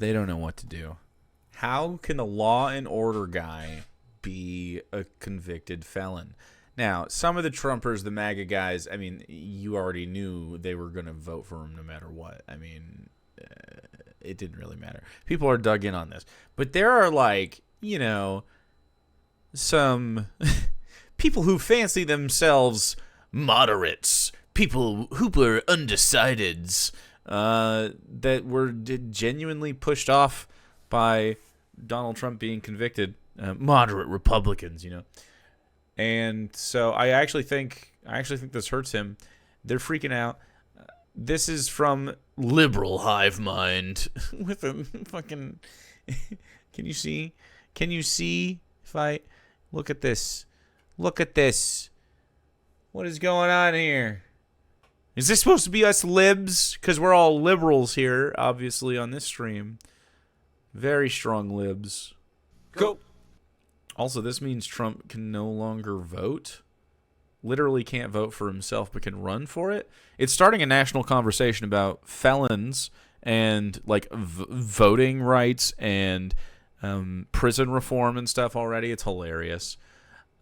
They don't know what to do. How can the law and order guy be a convicted felon? Now, some of the Trumpers, the MAGA guys, I mean, you already knew they were going to vote for him no matter what. I mean, it didn't really matter. People are dug in on this. But there are, like, you know, some people who fancy themselves moderates, people who were undecideds, that were genuinely pushed off by Donald Trump being convicted. Moderate Republicans, you know. And so I actually think this hurts him. They're freaking out. This is from Liberal Hive Mind with a fucking. Can you see? Can you see? If I look at this, what is going on here? Is this supposed to be us libs? Because we're all liberals here, obviously, on this stream. Very strong libs. Go. Also, this means Trump can no longer vote. Literally can't vote for himself, but can run for it. It's starting a national conversation about felons and like voting rights and prison reform and stuff already. It's hilarious.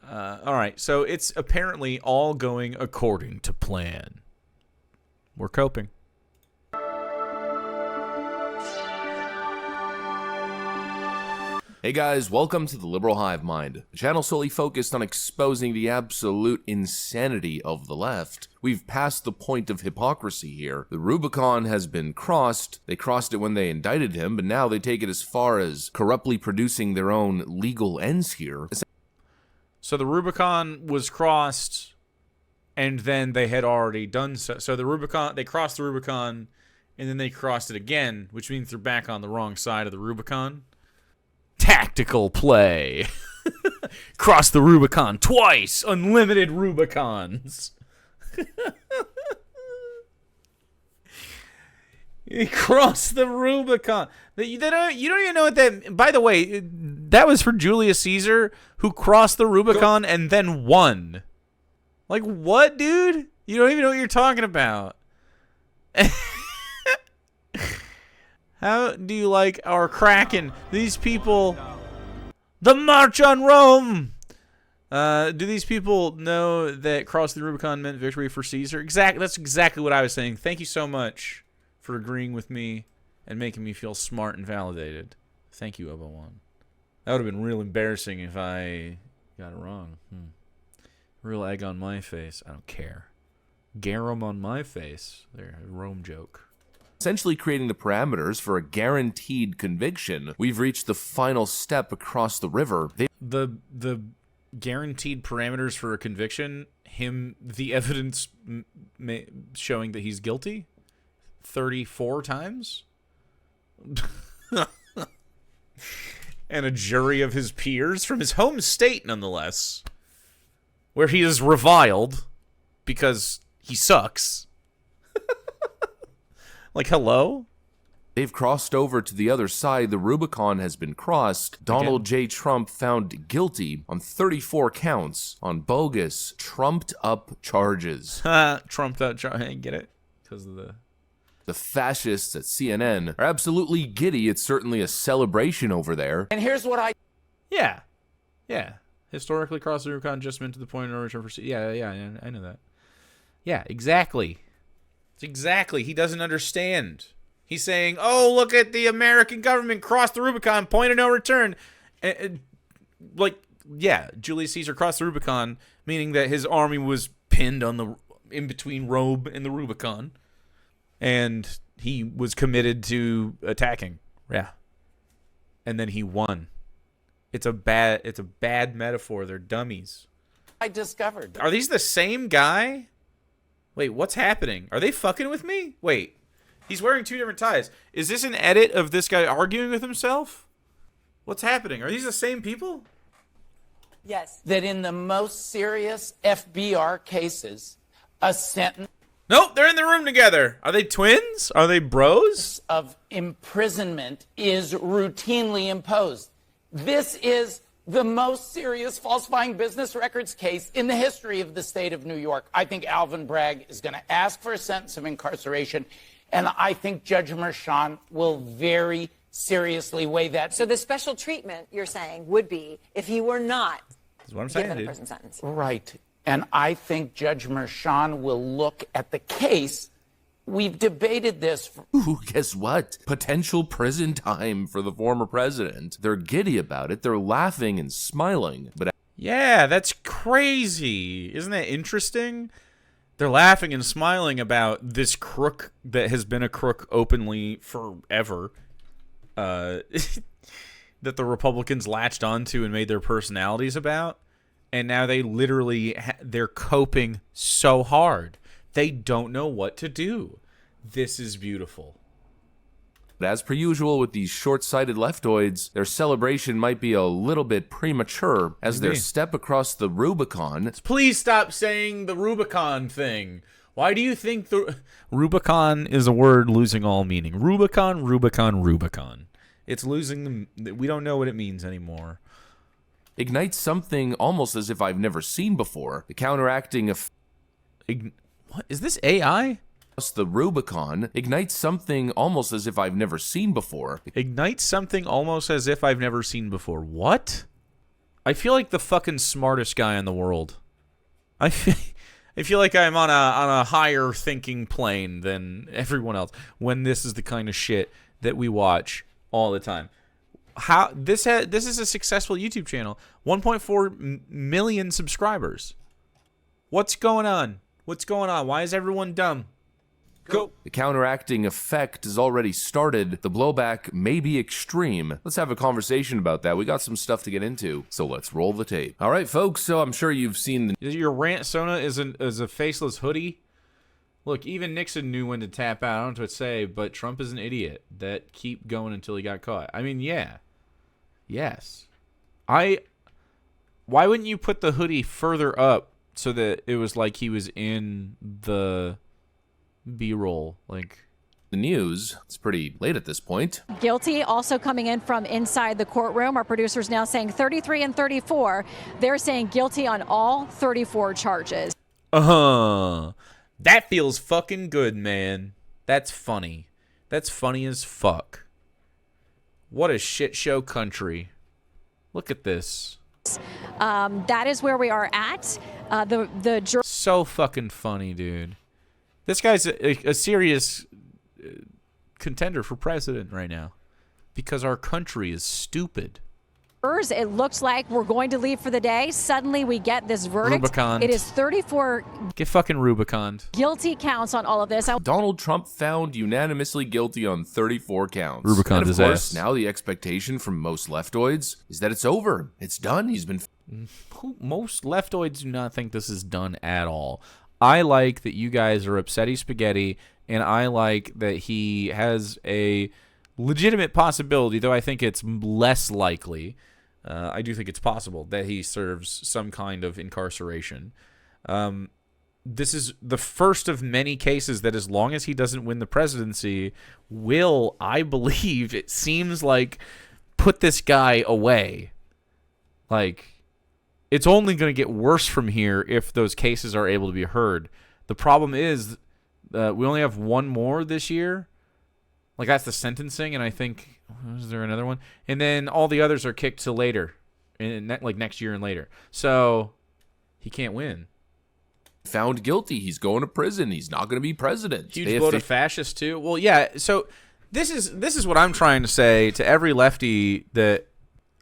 All right, so it's apparently all going according to plan. We're coping. Hey guys, welcome to the Liberal Hive Mind, a channel solely focused on exposing the absolute insanity of the left. We've passed the point of hypocrisy here. The Rubicon has been crossed. They crossed it when they indicted him, but now they take it as far as corruptly producing their own legal ends here. So the Rubicon was crossed, and then they had already done so. So the Rubicon, they crossed the Rubicon, and then they crossed it again, which means they're back on the wrong side of the Rubicon. Tactical play. Cross the Rubicon twice. Unlimited Rubicons. Cross the Rubicon. You don't even know what that... By the way, that was for Julius Caesar, who crossed the Rubicon and then won. Like, what, dude? You don't even know what you're talking about. How do you like our Kraken? These people... The March on Rome! Do these people know that cross the Rubicon meant victory for Caesar? Exactly. That's exactly what I was saying. Thank you so much for agreeing with me and making me feel smart and validated. Thank you, Obi-Wan. That would have been real embarrassing if I got it wrong. Real egg on my face. I don't care. Garum on my face. There, a Rome joke. Essentially creating the parameters for a guaranteed conviction. We've reached the final step across the river. The guaranteed parameters for a conviction, the evidence showing that he's guilty 34 times? And a jury of his peers from his home state, nonetheless, where he is reviled because he sucks. Like, hello? They've crossed over to the other side. The Rubicon has been crossed. Donald J. Trump found guilty on 34 counts on bogus, trumped-up charges. Trumped-up charges. Get it? Because of the fascists at CNN are absolutely giddy. It's certainly a celebration over there. And here's what I... Yeah. Historically, cross the Rubicon just meant to the point of no return for... Yeah, I know that. Yeah, exactly. Exactly. He doesn't understand. He's saying, oh, look at the American government crossed the Rubicon, point of no return. Julius Caesar crossed the Rubicon, meaning that his army was pinned on in between Rome and the Rubicon, and he was committed to attacking. Yeah. And then he won. It's a bad metaphor. They're dummies. I discovered. Are these the same guy? Wait, what's happening? Are they fucking with me? Wait, he's wearing two different ties. Is this an edit of this guy arguing with himself? What's happening? Are these the same people? Yes. That in the most serious FBR cases, a sentence... Nope, they're in the room together. Are they twins? Are they bros? ...of imprisonment is routinely imposed. This is the most serious falsifying business records case in the history of the state of New York. I think Alvin Bragg is going to ask for a sentence of incarceration, and I think Judge Merchan will very seriously weigh that. So the special treatment, you're saying, would be if he were not That's what I'm saying, given a dude. prison sentence. Right. And I think Judge Merchan will look at the case. We've debated this. Ooh, guess what? Potential prison time for the former president. They're giddy about it. They're laughing and smiling. But Yeah, that's crazy. Isn't that interesting? They're laughing and smiling about this crook that has been a crook openly forever. That the Republicans latched onto and made their personalities about. And now they literally, they're coping so hard. They don't know what to do. This is beautiful. as per usual with these short-sighted leftoids, their celebration might be a little bit premature as their step across the Rubicon. Please stop saying the Rubicon thing. Why do you think the Rubicon is a word losing all meaning? Rubicon, Rubicon, Rubicon. It's losing the, we don't know what it means anymore. Ignites something almost as if I've never seen before. The counteracting What is this AI? the Rubicon ignites something almost as if I've never seen before. Ignites something almost as if I've never seen before. What? I feel like the fucking smartest guy in the world. I feel like I'm on a higher thinking plane than everyone else when this is the kind of shit that we watch all the time. How this is a successful YouTube channel. 1.4 million subscribers. What's going on? What's going on? Why is everyone dumb? Go. The counteracting effect has already started. The blowback may be extreme. Let's have a conversation about that. We got some stuff to get into, so let's roll the tape. All right, folks, so I'm sure you've seen the Your rant Sona is a faceless hoodie. Look, even Nixon knew when to tap out. I don't know what to say, but Trump is an idiot that keep going until he got caught. I mean, yeah. Yes. Why wouldn't you put the hoodie further up so that it was like he was in the B-roll? Like the news. It's pretty late at this point. Guilty, also coming in from inside the courtroom. Our producers now saying 33 and 34. They're saying guilty on all 34 charges. That feels fucking good, man. That's funny. That's funny as fuck. What a shit show country. Look at this. That is where we are at. So fucking funny, dude. This guy's a serious contender for president right now because our country is stupid. It looked like we're going to leave for the day. Suddenly we get this verdict. Rubicon. It is 34 Get fucking Rubicon. guilty counts on all of this. Donald Trump found unanimously guilty on 34 counts. Rubicon and of his course, ass. now the expectation from most leftoids is that it's over. It's done. He's been Most leftoids do not think this is done at all. I like that you guys are upsetty spaghetti, and I like that he has a legitimate possibility, though I think it's less likely. I do think it's possible that he serves some kind of incarceration. This is the first of many cases that as long as he doesn't win the presidency, will, I believe, it seems like, put this guy away. Like, it's only going to get worse from here if those cases are able to be heard. The problem is we only have one more this year. Like, that's the sentencing, and I think, is there another one? And then all the others are kicked to later, like next year and later. So he can't win. found guilty. He's going to prison. He's not going to be president. Huge vote of fascist, too. Well, yeah, so this is what I'm trying to say to every lefty that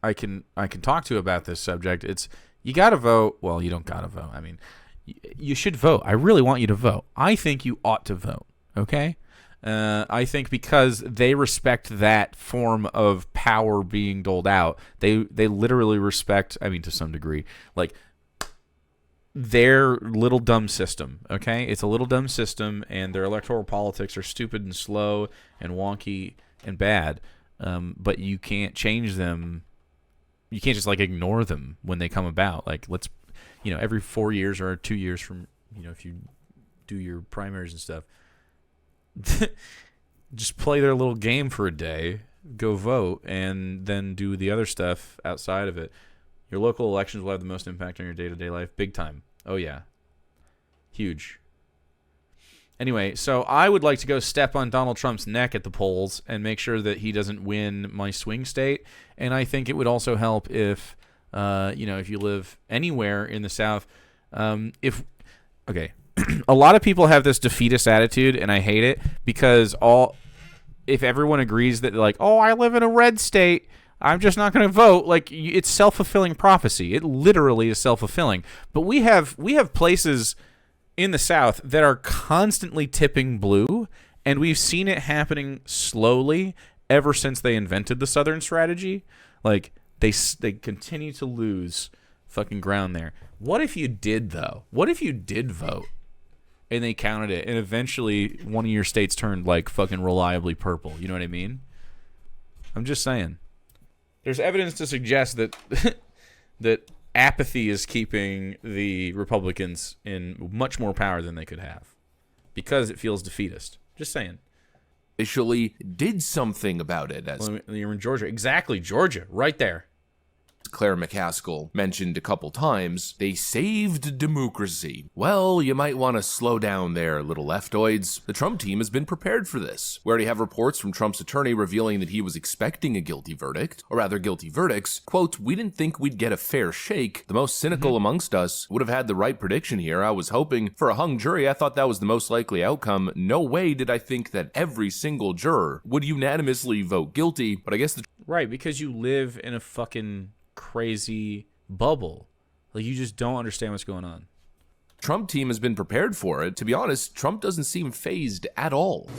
I can talk to about this subject. It's, you got to vote. Well, you don't got to vote. I mean, you should vote. I really want you to vote. I think you ought to vote, okay? I think because they respect that form of power being doled out. They literally respect, I mean, to some degree, like, their little dumb system, okay? It's a little dumb system, and their electoral politics are stupid and slow and wonky and bad, but you can't change them. You can't just, like, ignore them when they come about. Like, let's, every 4 years or 2 years from, if you do your primaries and stuff, just play their little game for a day, go vote, and then do the other stuff outside of it. Your local elections will have the most impact on your day-to-day life. Big time. Oh, yeah. Huge. Anyway, so I would like to go step on Donald Trump's neck at the polls and make sure that he doesn't win my swing state. And I think it would also help if, if you live anywhere in the South, a lot of people have this defeatist attitude, and I hate it because if everyone agrees that like, oh, I live in a red state, I'm just not going to vote. Like, it's self-fulfilling prophecy. It literally is self-fulfilling. But we have places in the South that are constantly tipping blue, and we've seen it happening slowly ever since they invented the Southern strategy. Like, they continue to lose fucking ground there. What if you did, though? What if you did vote and they counted it, and eventually one of your states turned like fucking reliably purple? You know what I mean? I'm just saying. There's evidence to suggest that that apathy is keeping the Republicans in much more power than they could have because it feels defeatist. Just saying. Officially did something about it, as You're in Georgia. Exactly, Georgia, right there. Claire McCaskill mentioned a couple times. They saved democracy. Well, you might want to slow down there, little leftoids. The Trump team has been prepared for this. We already have reports from Trump's attorney revealing that he was expecting a guilty verdict, or rather guilty verdicts. Quote, "We didn't think we'd get a fair shake. The most cynical amongst us would have had the right prediction here. I was hoping for a hung jury. I thought that was the most likely outcome. No way did I think that every single juror would unanimously vote guilty, but I guess Right, because you live in a fucking crazy bubble. Like, you just don't understand what's going on. Trump team has been prepared for it. To be honest, Trump doesn't seem phased at all."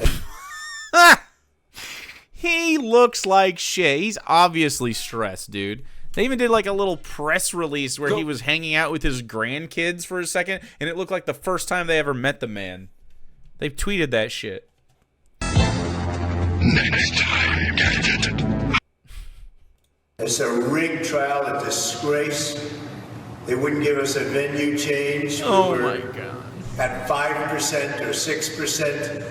He looks like shit. He's obviously stressed, dude. They even did like a little press release where he was hanging out with his grandkids for a second, and it looked like the first time they ever met the man. They've tweeted that shit. Next time, Gadget. It's a rigged trial, a disgrace. They wouldn't give us a venue change. Oh my God. At 5% or 6%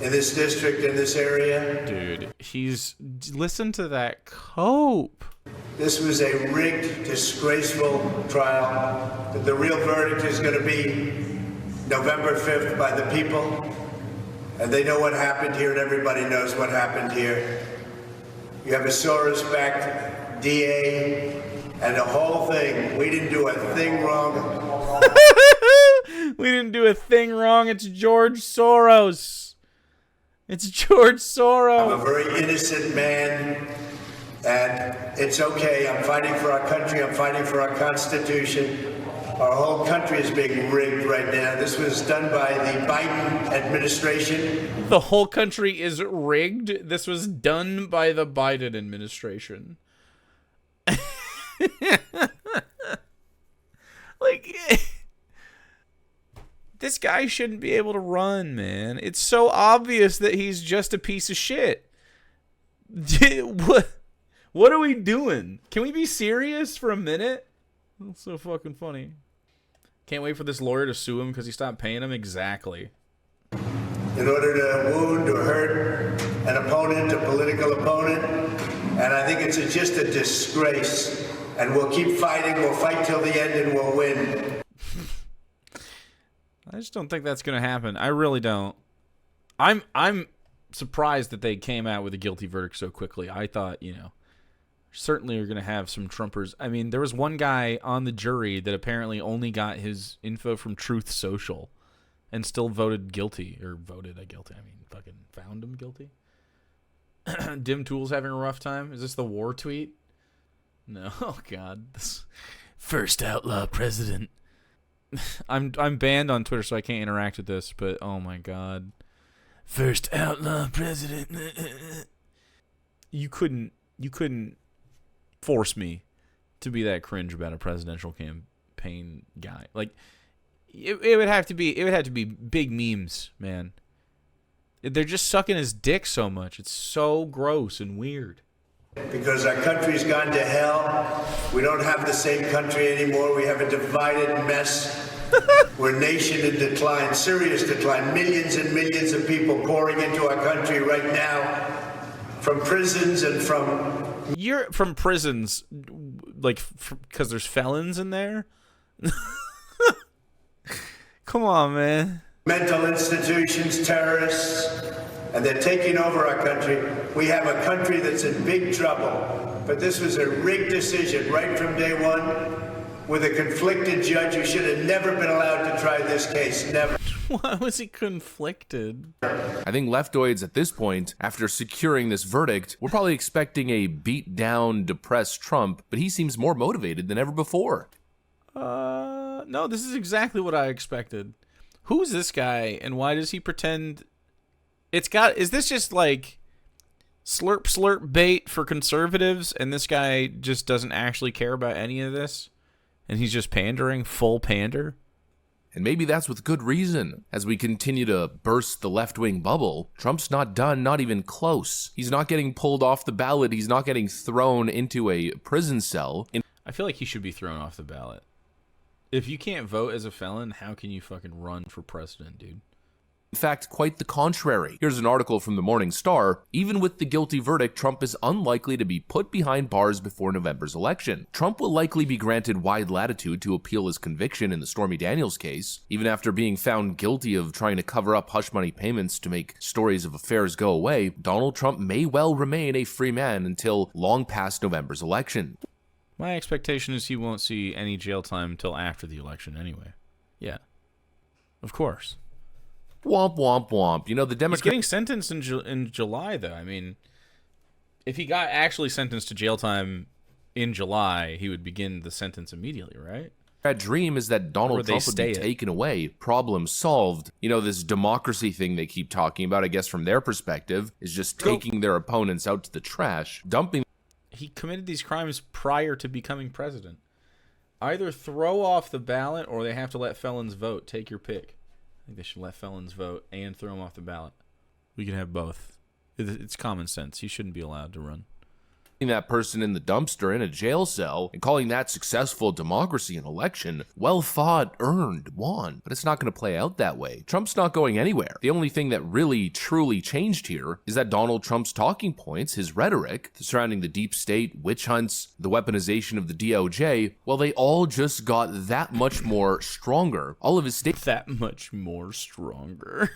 in this district, in this area. Dude, listen to that cope. This was a rigged, disgraceful trial. The real verdict is going to be November 5th by the people. And they know what happened here, and everybody knows what happened here. You have a Soros-backed DA and the whole thing. We didn't do a thing wrong. We didn't do a thing wrong. It's George Soros. It's George Soros. I'm a very innocent man, and it's okay. I'm fighting for our country. I'm fighting for our Constitution. Our whole country is being rigged right now. This was done by the Biden administration. The whole country is rigged. This was done by the Biden administration. Like, this guy shouldn't be able to run, man. It's so obvious that he's just a piece of shit. What are we doing? Can we be serious for a minute? That's so fucking funny. Can't wait for this lawyer to sue him because he stopped paying him. Exactly. In order to wound or hurt an opponent, a political opponent. And I think it's just a disgrace. And we'll keep fighting. We'll fight till the end and we'll win. I just don't think that's going to happen. I really don't. I'm surprised that they came out with a guilty verdict so quickly. I thought, certainly are going to have some Trumpers. I mean, there was one guy on the jury that apparently only got his info from Truth Social and still voted guilty. Or voted guilty. I mean, fucking found him guilty. Dim Tool's having a rough time. Is this the war tweet? No. Oh, God. This first outlaw president. I'm banned on Twitter, so I can't interact with this, but oh, my God. First outlaw president. You couldn't force me to be that cringe about a presidential campaign guy. Like, it would have to be big memes, man. They're just sucking his dick so much. It's so gross and weird. Because our country's gone to hell. We don't have the same country anymore. We have a divided mess. We're a nation in decline, serious decline. Millions and millions of people pouring into our country right now from prisons and from... You're from prisons, like, because there's felons in there? Come on, man. mental institutions, terrorists, and they're taking over our country. We have a country that's in big trouble. But this was a rigged decision right from day one with a conflicted judge who should have never been allowed to try this case. Never. Why was he conflicted? I think leftoids at this point, after securing this verdict, we're probably expecting a beat down, depressed Trump, but he seems more motivated than ever before. No, this is exactly what I expected. Who's this guy, and why does he pretend? Is this just like slurp slurp bait for conservatives, and this guy just doesn't actually care about any of this, and he's just pandering, full pander? And maybe that's with good reason. As we continue to burst the left-wing bubble, Trump's not done, not even close. He's not getting pulled off the ballot. He's not getting thrown into a prison cell. I feel like he should be thrown off the ballot. If you can't vote as a felon, how can you fucking run for president, dude? In fact, quite the contrary. Here's an article from the Morning Star. Even with the guilty verdict, Trump is unlikely to be put behind bars before November's election. Trump will likely be granted wide latitude to appeal his conviction in the Stormy Daniels case. Even after being found guilty of trying to cover up hush money payments to make stories of affairs go away, Donald Trump may well remain a free man until long past November's election. My expectation is he won't see any jail time until after the election anyway. Yeah. Of course. Womp, womp, womp. You know, the He's Democrats... getting sentenced in July, though. I mean, if he got actually sentenced to jail time in July, he would begin the sentence immediately, right? That dream is that Donald Trump would be taken away, problem solved. You know, this democracy thing they keep talking about, I guess from their perspective, is just taking their opponents out to the trash, dumping... He committed these crimes prior to becoming president. Either throw off the ballot or they have to let felons vote. Take your pick. I think they should let felons vote and throw them off the ballot. We can have both. It's common sense. He shouldn't be allowed to run. That person in the dumpster in a jail cell and calling that successful democracy an election, well fought, earned, won. But it's not going to play out that way. Trump's not going anywhere. The only thing that really, truly changed here is that Donald Trump's talking points, his rhetoric surrounding the deep state, witch hunts, the weaponization of the DOJ, well, they all just got that much more stronger. All of his statements... That much more stronger.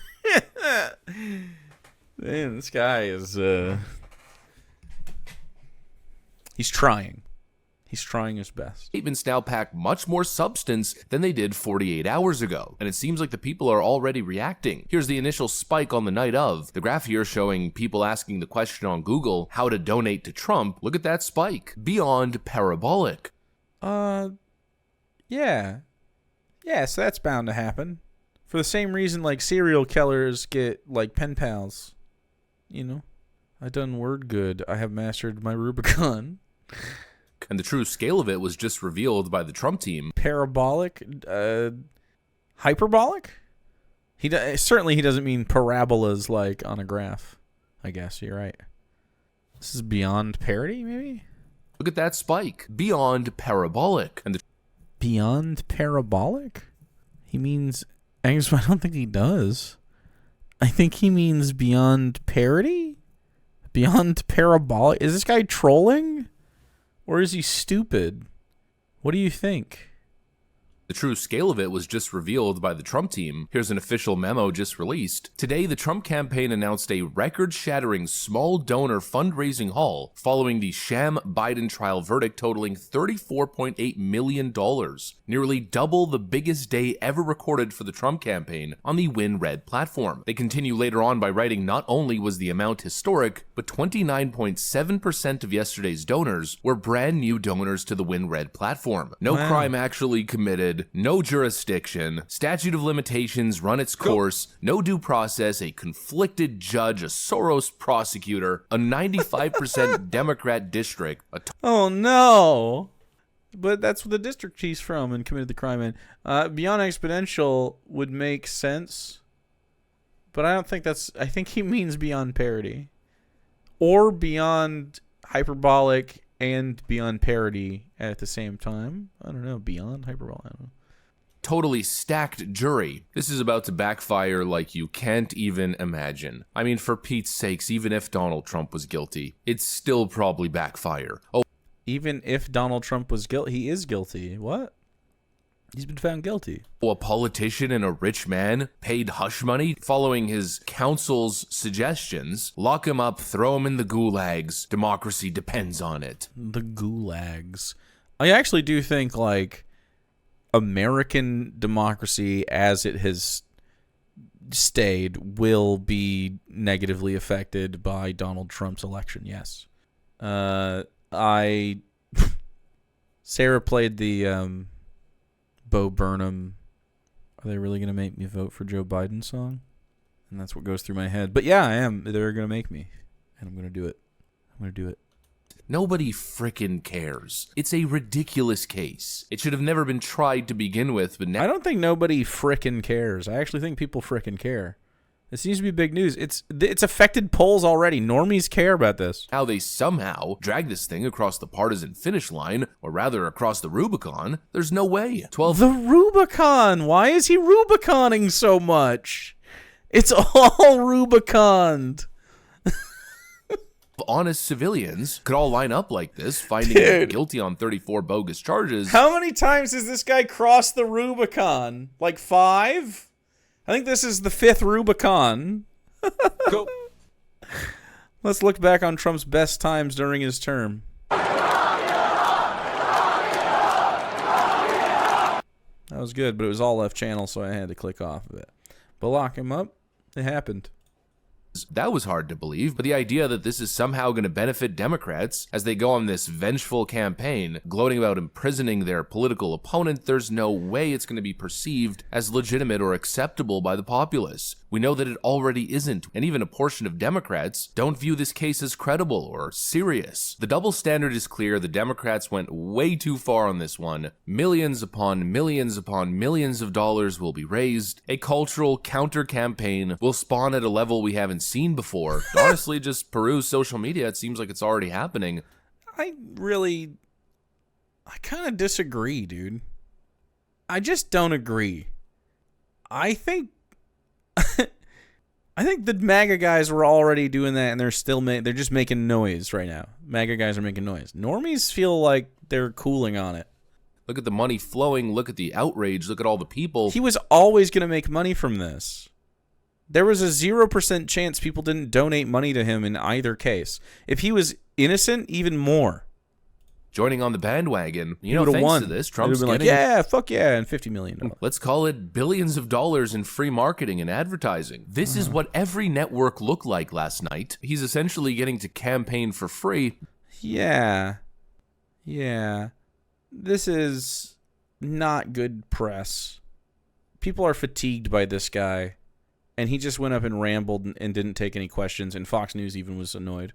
Man, this guy is... He's trying. He's trying his best. Statements now pack much more substance than they did 48 hours ago, and it seems like the people are already reacting. Here's the initial spike on the night of. The graph here showing people asking the question on Google, how to donate to Trump. Look at that spike. Beyond parabolic. Yeah. Yeah, so that's bound to happen. For the same reason, like, serial killers get, like, pen pals. You know? I done word good. I have mastered my Rubicon. And the true scale of it was just revealed by the Trump team. Parabolic? Hyperbolic? Certainly he doesn't mean parabolas like on a graph. I guess you're right. This is beyond parody, maybe? Look at that spike. Beyond parabolic. And beyond parabolic? He means... I don't think he does. I think he means beyond parody? Beyond parabolic? Is this guy trolling? Or is he stupid? What do you think? The true scale of it was just revealed by the Trump team. Here's an official memo just released. Today, the Trump campaign announced a record-shattering small donor fundraising haul following the sham Biden trial verdict totaling $34.8 million, nearly double the biggest day ever recorded for the Trump campaign on the Win Red platform. They continue later on by writing not only was the amount historic, but 29.7% of yesterday's donors were brand new donors to the Win Red platform. No crime actually committed. No jurisdiction, statute of limitations run its course, no due process, a conflicted judge, a Soros prosecutor, a 95% Democrat district. Oh no! But that's what the district he's from and committed the crime in. Beyond exponential would make sense, but I don't think that's... I think he means beyond parody. Or beyond hyperbolic and beyond parody at the same time. I don't know. Beyond hyperbolic. I don't know. Totally stacked jury. This is about to backfire like you can't even imagine. I mean, for Pete's sakes, even if Donald Trump was guilty, it'd still probably backfire. Oh, even if Donald Trump was guilty, he is guilty. What? He's been found guilty. A politician and a rich man paid hush money following his counsel's suggestions. Lock him up, throw him in the gulags. Democracy depends on it. The gulags. I actually do think, like, American democracy as it has stayed will be negatively affected by Donald Trump's election. Yes. Sarah played the Bo Burnham, "Are they really going to make me vote for Joe Biden" song? And that's what goes through my head. But yeah, I am. They're going to make me. And I'm going to do it. Nobody frickin' cares. It's a ridiculous case. It should have never been tried to begin with, but now I don't think nobody frickin' cares. I actually think people frickin' care. It seems to be big news. It's affected polls already. Normies care about this. how they somehow drag this thing across the partisan finish line, or rather across the Rubicon, there's no way. 12 The Rubicon. Why is he Rubiconing so much? It's all Rubiconed. honest civilians could all line up like this, finding Dude. him guilty on 34 bogus charges. How many times has this guy crossed the Rubicon? Like 5? I think this is the 5th Rubicon. Go. Let's look back on Trump's best times during his term. That was good, but it was all left channel, so I had to click off of it. But lock him up. It happened. That was hard to believe, but the idea that this is somehow going to benefit Democrats as they go on this vengeful campaign, gloating about imprisoning their political opponent, there's no way it's going to be perceived as legitimate or acceptable by the populace. We know that it already isn't, and even a portion of Democrats don't view this case as credible or serious. The double standard is clear. The Democrats went way too far on this one. Millions upon millions upon millions of dollars will be raised. A cultural counter-campaign will spawn at a level we haven't seen before. Honestly, just peruse social media. It seems like it's already happening. I kind of disagree, dude. I just don't agree. I think the MAGA guys were already doing that, and they're just making noise right now. MAGA guys are making noise. Normies feel like they're cooling on it. Look at the money flowing. Look at the outrage. Look at all the people. He was always going to make money from this. There was a 0% chance people didn't donate money to him in either case. If he was innocent, even more. Joining on the bandwagon. He would've Thanks won. to this, He Trump's would've been getting, like, yeah, fuck yeah, and $50 million. let's call it billions of dollars in free marketing and advertising. This is what every network looked like last night. He's essentially getting to campaign for free. Yeah. This is not good press. People are fatigued by this guy. And he just went up and rambled and didn't take any questions, and Fox News even was annoyed.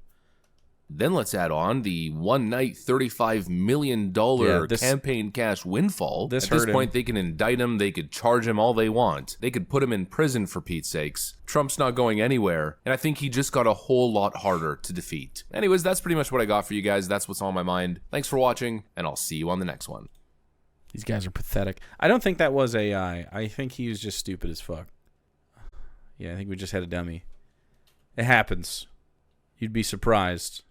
Then let's add on the one-night $35 million campaign cash windfall. This At this hurt point, him. they can indict him. They could charge him all they want. They could put him in prison, for Pete's sakes. Trump's not going anywhere, and I think he just got a whole lot harder to defeat. Anyways, that's pretty much what I got for you guys. That's what's on my mind. Thanks for watching, and I'll see you on the next one. These guys are pathetic. I don't think that was AI. I think he was just stupid as fuck. Yeah, I think we just had a dummy. It happens. You'd be surprised.